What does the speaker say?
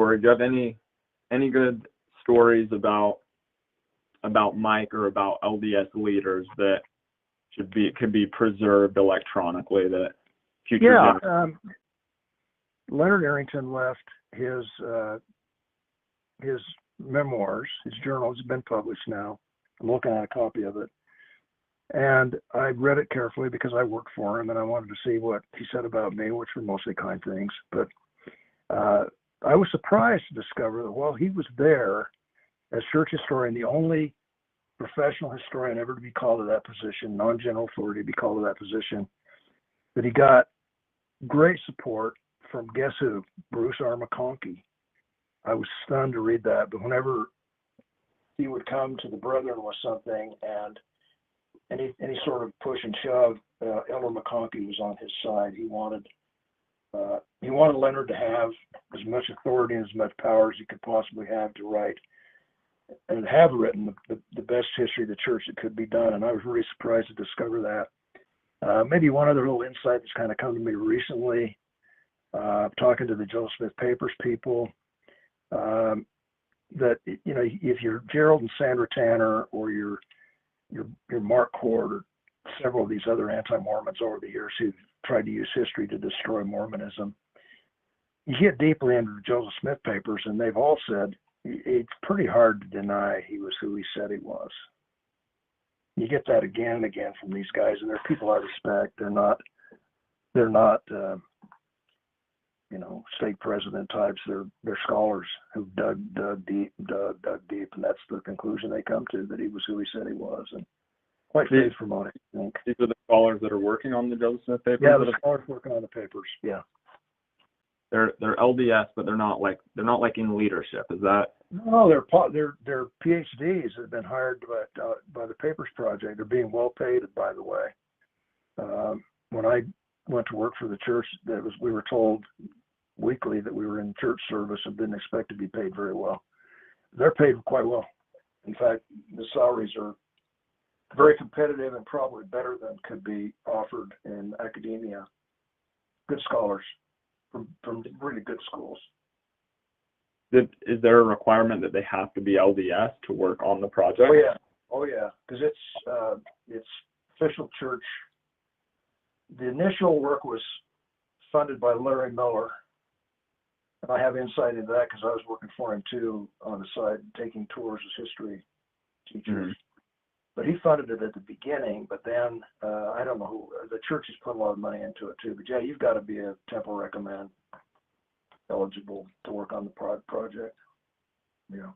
story. Do you have any good stories about Mike or about LDS leaders that could be preserved electronically that future generations? Leonard Arrington left his memoirs, his journal. It's been published now. I'm looking at a copy of it. And I read it carefully because I worked for him and I wanted to see what he said about me, which were mostly kind things. But I was surprised to discover that while he was there as church historian, the only professional historian ever to be called to that position, non-general authority to be called to that position, that he got great support from, guess who? Bruce R. McConkie. I was stunned to read that, but whenever he would come to the brethren with something and any sort of push and shove, Elder McConkie was on his side. He wanted Leonard to have as much authority and as much power as he could possibly have to write and have written the best history of the church that could be done. And I was really surprised to discover that. Maybe one other little insight that's kind of come to me recently, talking to the Joseph Smith Papers people, that, you know, if you're Gerald and Sandra Tanner or you're Mark Cord or several of these other anti-Mormons over the years who've tried to use history to destroy Mormonism, you get deeply into the Joseph Smith Papers, and they've all said it's pretty hard to deny he was who he said he was. You get that again and again from these guys, and they're people I respect. They're not stake president types. They're scholars who've dug deep, and that's the conclusion they come to, that he was who he said he was, and quite faith promoting, I think. These are the scholars that are working on the Joseph Smith Papers? Yeah, the scholars working on the papers, yeah. They're LDS, but they're not like in leadership. Is that? No, they're PhDs that have been hired by the Papers Project. They're being well paid, by the way. When I went to work for the church, we were told weekly that we were in church service and didn't expect to be paid very well. They're paid quite well. In fact, the salaries are very competitive and probably better than could be offered in academia. Good scholars from really good schools. Is there a requirement that they have to be LDS to work on the project? Oh yeah, because it's official church. The initial work was funded by Larry Miller, and I have insight into that because I was working for him too on the side, taking tours as history teachers. Mm-hmm. But he funded it at the beginning, but then I don't know who, the church has put a lot of money into it too. But yeah, you've got to be a temple recommend eligible to work on the project. Yeah.